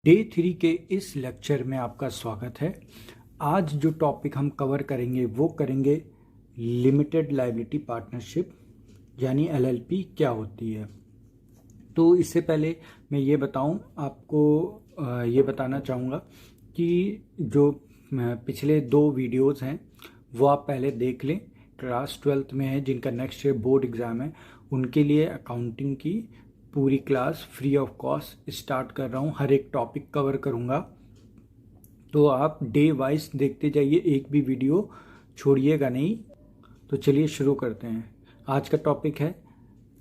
Day 3 के इस lecture में आपका स्वागत है। आज जो टॉपिक हम कवर करेंगे वो करेंगे लिमिटेड लायबिलिटी पार्टनरशिप यानी एलएलपी क्या होती है। तो इससे पहले मैं ये बताऊं आपको, ये बताना चाहूँगा कि जो पिछले 2 वीडियोस हैं वो आप पहले देख लें। क्लास 12th में है जिनका नेक्स्ट ईयर बोर्ड एग्ज़ाम है उनके लिए अकाउंटिंग की पूरी class free of cost start कर रहा हूँ। हर एक टॉपिक कवर करूँगा, तो आप डे वाइज देखते जाइए, एक भी वीडियो छोड़िएगा नहीं। तो चलिए शुरू करते हैं। आज का टॉपिक है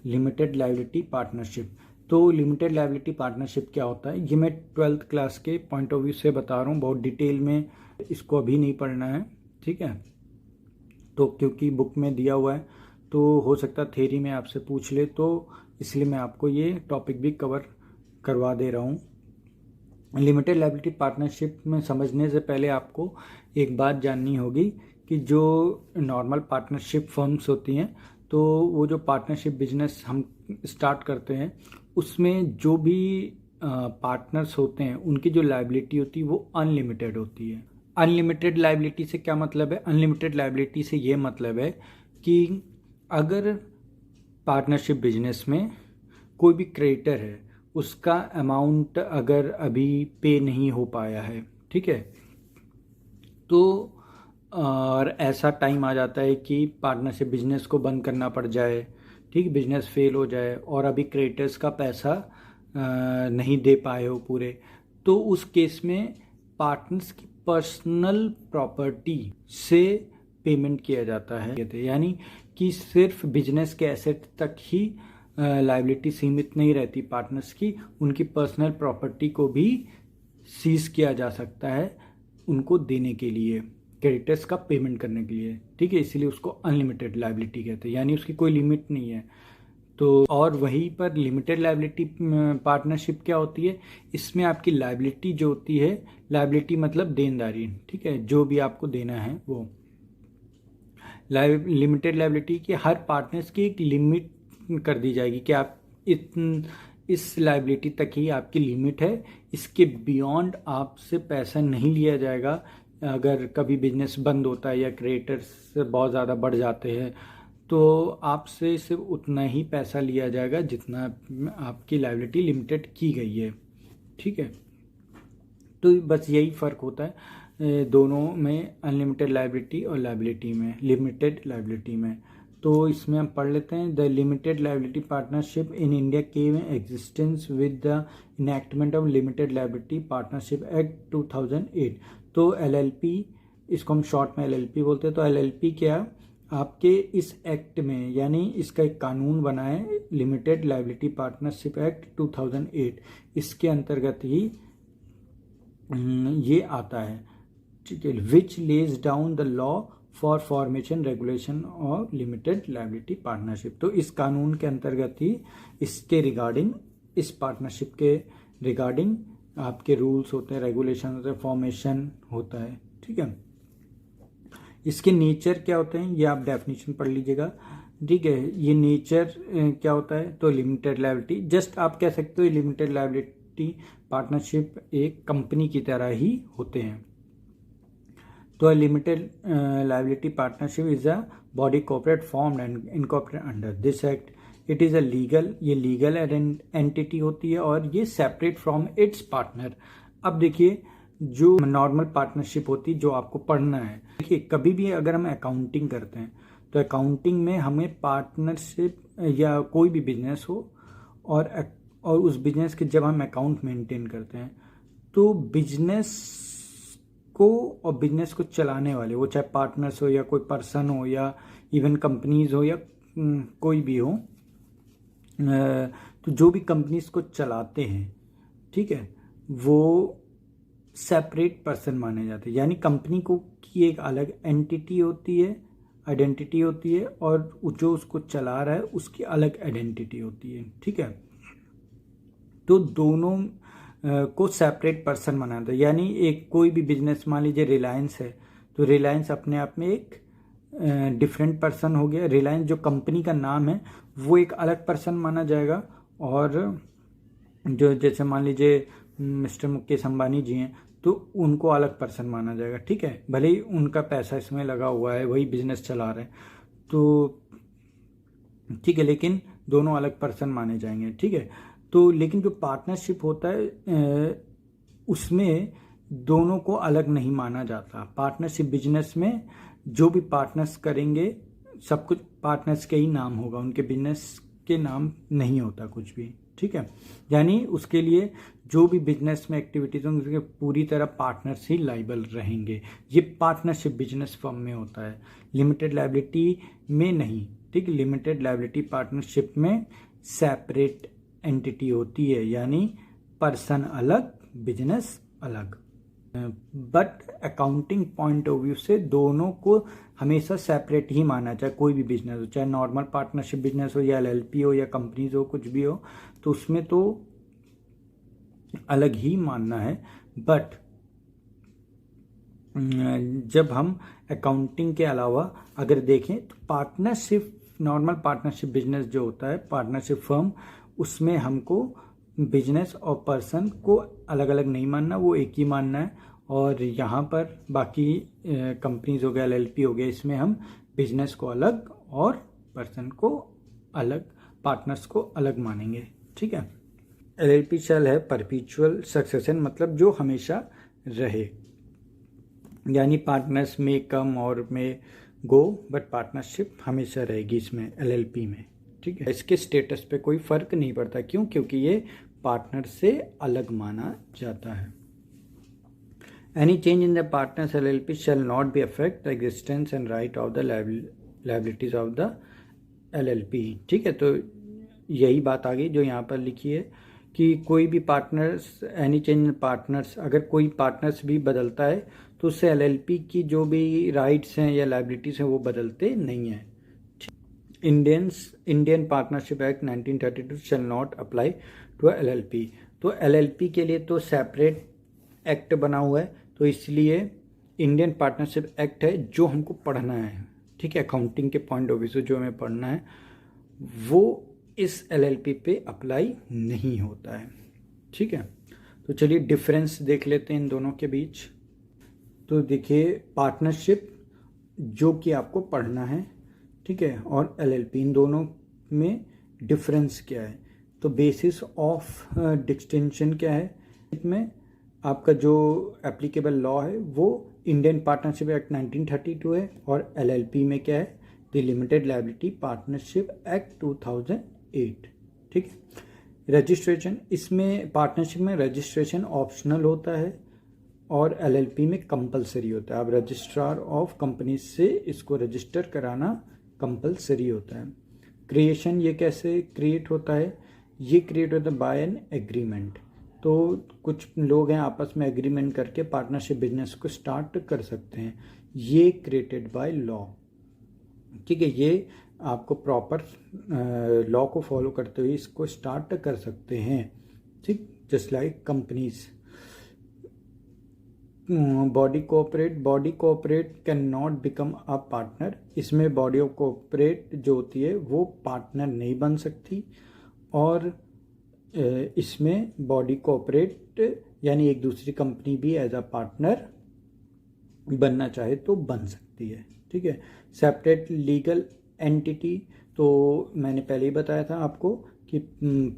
लिमिटेड लायबिलिटी पार्टनरशिप। तो लिमिटेड लायबिलिटी पार्टनरशिप क्या होता है ये मैं 12th क्लास के पॉइंट ऑफ व्यू से बता रहा हूँ, बहुत डिटेल में इसको अभी नहीं पढ़ना है, ठीक है। तो क्योंकि बुक में दिया हुआ है तो हो सकता है थ्योरी में आपसे पूछ ले, तो इसलिए मैं आपको ये टॉपिक भी कवर करवा दे रहा हूँ। लिमिटेड लायबिलिटी पार्टनरशिप में समझने से पहले आपको एक बात जाननी होगी कि जो नॉर्मल पार्टनरशिप फर्म्स होती हैं, तो वो जो पार्टनरशिप बिजनेस हम स्टार्ट करते हैं उसमें जो भी पार्टनर्स होते हैं उनकी जो लायबिलिटी होती है वो अनलिमिटेड होती है। अनलिमिटेड लायबिलिटी से क्या मतलब है? अनलिमिटेड लायबिलिटी से ये मतलब है कि अगर पार्टनरशिप बिजनेस में कोई भी क्रेडिटर है, उसका अमाउंट अगर अभी पे नहीं हो पाया है, ठीक है, तो और ऐसा टाइम आ जाता है कि पार्टनरशिप बिजनेस को बंद करना पड़ जाए, ठीक, बिजनेस फेल हो जाए और अभी क्रेडिटर्स का पैसा नहीं दे पाए हो पूरे, तो उस केस में पार्टनर्स की पर्सनल प्रॉपर्टी से पेमेंट किया जाता है। यानी कि सिर्फ बिजनेस के एसेट तक ही लायबिलिटी सीमित नहीं रहती पार्टनर्स की, उनकी पर्सनल प्रॉपर्टी को भी सीज किया जा सकता है उनको देने के लिए, क्रेडिटर्स का पेमेंट करने के लिए, ठीक है। इसीलिए उसको अनलिमिटेड लायबिलिटी कहते हैं, यानी उसकी कोई लिमिट नहीं है। तो और वहीं पर लिमिटेड लायबिलिटी पार्टनरशिप क्या होती है, इसमें आपकी लायबिलिटी जो होती है, लायबिलिटी मतलब देनदारी, ठीक है, जो भी आपको देना है वो। लिमिटेड लायबिलिटी की हर पार्टनर्स की एक लिमिट कर दी जाएगी कि आप इस लायबिलिटी तक ही आपकी लिमिट है, इसके बियॉन्ड आपसे पैसा नहीं लिया जाएगा। अगर कभी बिजनेस बंद होता है या क्रेडिटर्स बहुत ज़्यादा बढ़ जाते हैं तो आपसे सिर्फ उतना ही पैसा लिया जाएगा जितना आपकी लायबिलिटी लिमिटेड की गई है, ठीक है। तो बस यही फ़र्क होता है दोनों में, अनलिमिटेड लायबिलिटी और लायबिलिटी में, लिमिटेड लायबिलिटी में। तो इसमें हम पढ़ लेते हैं। The limited liability partnership in India came existence with the enactment of limited liability partnership act 2008। तो एलएलपी, इसको हम शॉर्ट में एलएलपी बोलते हैं। तो एलएलपी क्या, आपके इस एक्ट में, यानी इसका एक कानून बना है लिमिटेड लायबिलिटी पार्टनरशिप एक्ट 2008, इसके अंतर्गत ही ये आता है, ठीक है। Which lays down the law for formation regulation of limited liability partnership. तो इस कानून के अंतर्गत ही इसके रिगार्डिंग, इस पार्टनरशिप के रिगार्डिंग आपके रूल्स होते हैं, रेगुलेशन होते हैं, फॉर्मेशन होता है, ठीक है। इसके नेचर क्या होते हैं ये आप डेफिनेशन पढ़ लीजिएगा, ठीक है। ये नेचर क्या होता है, तो लिमिटेड लायबिलिटी, जस्ट आप कह सकते हो लिमिटेड लायबिलिटी पार्टनरशिप एक कंपनी की तरह ही होते हैं। तो limited liability partnership is a body corporate formed and incorporate under this act. It is a legal, ये लीगल एंटिटी होती है और ये सेपरेट फ्रॉम इट्स पार्टनर। अब देखिए, जो नॉर्मल पार्टनरशिप होती है जो आपको पढ़ना है, देखिए कभी भी अगर हम अकाउंटिंग करते हैं तो अकाउंटिंग में हमें पार्टनरशिप या कोई भी बिजनेस हो और उस बिजनेस के जब हम अकाउंट मेंटेन करते हैं तो बिजनेस को और बिजनेस को चलाने वाले, वो चाहे पार्टनर्स हो या कोई पर्सन हो या इवन कंपनीज हो या कोई भी हो, तो जो भी कंपनीज को चलाते हैं, ठीक है, वो सेपरेट पर्सन माने जाते हैं। यानी कंपनी को की एक अलग एंटिटी होती है, आइडेंटिटी होती है, और जो उसको चला रहा है उसकी अलग आइडेंटिटी होती है, ठीक है। तो दोनों को सेपरेट पर्सन माना है। यानी एक कोई भी बिजनेस, मान लीजिए रिलायंस है, तो रिलायंस अपने आप में एक डिफरेंट पर्सन हो गया। रिलायंस जो कंपनी का नाम है वो एक अलग पर्सन माना जाएगा, और जो जैसे मान लीजिए मिस्टर मुकेश अंबानी जी हैं, तो उनको अलग पर्सन माना जाएगा, ठीक है। भले ही उनका पैसा इसमें लगा हुआ है, वही बिजनेस चला रहे हैं, तो ठीक है, लेकिन दोनों अलग पर्सन माने जाएंगे, ठीक है। तो लेकिन जो पार्टनरशिप होता है उसमें दोनों को अलग नहीं माना जाता। पार्टनरशिप बिजनेस में जो भी पार्टनर्स करेंगे सब कुछ पार्टनर्स के ही नाम होगा, उनके बिजनेस के नाम नहीं होता कुछ भी, ठीक है। यानी उसके लिए जो भी बिजनेस में एक्टिविटीज होंगी उसके पूरी तरह पार्टनर्स ही लाइबल रहेंगे। ये पार्टनरशिप बिजनेस फर्म में होता है, लिमिटेड लायबिलिटी में नहीं, ठीक। लिमिटेड लायबिलिटी पार्टनरशिप में सेपरेट एंटिटी होती है, यानी पर्सन अलग बिजनेस अलग। But accounting point of view से दोनों को हमेशा सेपरेट ही माना, चाहे कोई भी बिजनेस हो, चाहे नॉर्मल पार्टनरशिप बिजनेस हो या एलएलपी हो या कंपनीज हो, कुछ भी हो, तो उसमें तो अलग ही मानना है। बट जब हम अकाउंटिंग के अलावा अगर देखें तो पार्टनरशिप, नॉर्मल पार्टनरशिप बिजनेस जो होता है, पार्टनरशिप फर्म, उसमें हमको बिजनेस और पर्सन को अलग अलग नहीं मानना, वो एक ही मानना है। और यहाँ पर बाकी कंपनीज हो गया, एलएलपी हो गया, इसमें हम बिजनेस को अलग और पर्सन को अलग, पार्टनर्स को अलग मानेंगे, ठीक है। एलएलपी शैल है परपीचुअल सक्सेशन, मतलब जो हमेशा रहे, यानी पार्टनर्स में कम और में गो, बट पार्टनरशिप हमेशा रहेगी इसमें एलएलपी में, ठीक है। इसके स्टेटस पे कोई फर्क नहीं पड़ता, क्यों? क्योंकि ये पार्टनर से अलग माना जाता है। Any change in the partners LLP shall not be affect the existence and right of the liabilities of the LLP, ठीक है। तो यही बात आ गई जो यहाँ पर लिखी है कि कोई भी partners, any change in partners, अगर कोई पार्टनर्स भी बदलता है तो उससे एलएलपी की जो भी राइट्स हैं या लायबिलिटीज हैं वो बदलते नहीं हैं। Indian partnership act 1932 shall not apply to LLP. तो एलएलपी के लिए तो सेपरेट एक्ट बना हुआ है, तो इसलिए इंडियन पार्टनरशिप एक्ट है जो हमको पढ़ना है, ठीक है। अकाउंटिंग के पॉइंट ऑफ व्यू से जो हमें पढ़ना है वो इस एलएलपी पे अप्लाई नहीं होता है, ठीक है। तो चलिए डिफरेंस देख लेते हैं इन दोनों के बीच। तो देखिए, पार्टनरशिप जो कि आपको पढ़ना है, ठीक है, और एलएलपी, इन दोनों में डिफरेंस क्या है। तो बेसिस ऑफ डिस्टिंक्शन क्या है, इसमें आपका जो एप्लीकेबल लॉ है वो इंडियन पार्टनरशिप एक्ट 1932 है, और एलएलपी में क्या है, the limited liability partnership act 2008, ठीक है। रजिस्ट्रेशन, इसमें पार्टनरशिप में रजिस्ट्रेशन ऑप्शनल होता है और एलएलपी में कंपलसरी होता है। अब रजिस्ट्रार ऑफ कंपनी से इसको रजिस्टर कराना कंपलसरी होता है। क्रिएशन, ये कैसे क्रिएट होता है, ये क्रिएट होता है बाय एन एग्रीमेंट। तो कुछ लोग हैं आपस में एग्रीमेंट करके पार्टनरशिप बिजनेस को स्टार्ट कर सकते हैं, ये क्रिएटेड बाय लॉ, ठीक है। ये आपको प्रॉपर लॉ को फॉलो करते हुए इसको स्टार्ट कर सकते हैं, ठीक। Just like companies. Body cooperate can not become a partner, इसमें बॉडी ऑफ कोऑपरेट जो होती है वो पार्टनर नहीं बन सकती, और इसमें बॉडी कोऑपरेट यानी एक दूसरी कंपनी भी एज अ पार्टनर बनना चाहे तो बन सकती है, ठीक है। सेपरेट लीगल एंटिटी, तो मैंने पहले ही बताया था आपको कि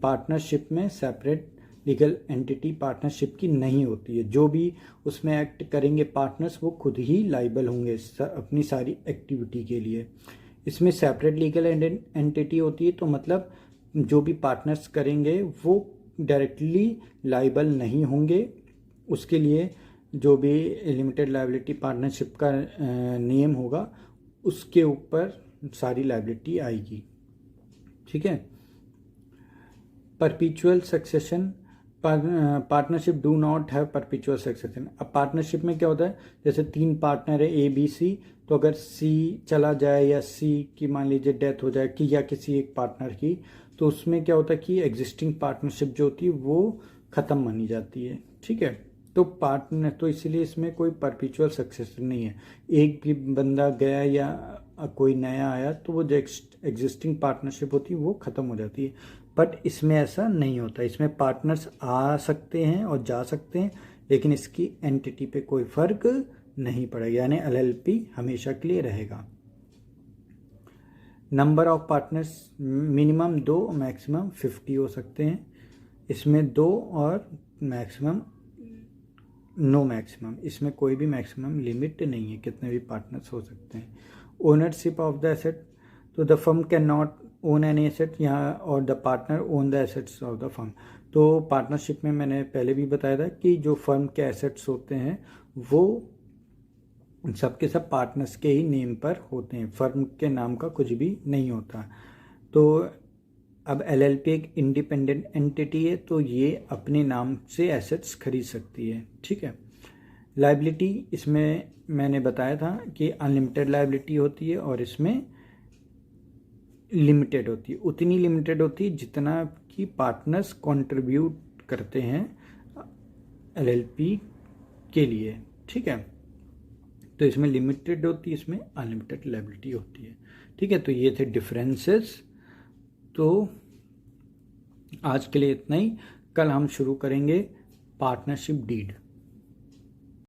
पार्टनरशिप में सेपरेट लीगल एंटिटी पार्टनरशिप की नहीं होती है। जो भी उसमें एक्ट करेंगे पार्टनर्स वो खुद ही लाइबल होंगे अपनी सारी एक्टिविटी के लिए। इसमें सेपरेट लीगल एंटिटी होती है, तो मतलब जो भी पार्टनर्स करेंगे वो डायरेक्टली लाइबल नहीं होंगे, उसके लिए जो भी लिमिटेड लायबिलिटी पार्टनरशिप का नियम होगा उसके ऊपर सारी लायबिलिटी आएगी, ठीक है। परपीचुअल succession, partnership do not have परपीचुअल succession. अब पार्टनरशिप में क्या होता है, जैसे 3 पार्टनर है ए बी सी, तो अगर सी चला जाए या सी की मान लीजिए डेथ हो जाए कि या किसी एक पार्टनर की, तो उसमें क्या होता है कि एग्जिस्टिंग पार्टनरशिप जो होती है वो ख़त्म मानी जाती है, ठीक है। तो पार्टनर, तो इसलिए इसमें कोई परपीचुअल सक्सेशन नहीं है। एक भी बंदा गया या कोई नया आया तो वो जो एग्जिस्टिंग पार्टनरशिप होती है वो ख़त्म हो जाती है। बट इसमें ऐसा नहीं होता। इसमें पार्टनर्स आ सकते हैं और जा सकते हैं, लेकिन इसकी एंटिटी पे कोई फ़र्क नहीं पड़ेगा, यानी एलएलपी हमेशा के लिए रहेगा। Number of partners minimum 2, maximum 50 हो सकते हैं। इसमें 2 और मैक्सिमम नो मैक्सिमम, इसमें कोई भी मैक्सिमम लिमिट नहीं है, कितने भी पार्टनर्स हो सकते हैं। ओनरशिप ऑफ द एसेट, तो the firm can not own any asset यहाँ, और the partner own the assets of the firm. तो पार्टनरशिप में मैंने पहले भी बताया था कि जो फर्म के एसेट्स होते हैं वो सबके सब पार्टनर्स के ही नेम पर होते हैं, फर्म के नाम का कुछ भी नहीं होता। तो अब एलएलपी एक इंडिपेंडेंट एंटिटी है, तो ये अपने नाम से एसेट्स खरीद सकती है, ठीक है। लायबिलिटी, इसमें मैंने बताया था कि अनलिमिटेड लायबिलिटी होती है और इसमें लिमिटेड होती है, उतनी लिमिटेड होती है जितना कि पार्टनर्स कंट्रीब्यूट करते हैं एलएलपी के लिए, ठीक है। तो इसमें लिमिटेड होती है, इसमें अनलिमिटेड लायबिलिटी होती है, ठीक है। तो ये थे डिफरेंसेस। तो आज के लिए इतना ही, कल हम शुरू करेंगे पार्टनरशिप डीड।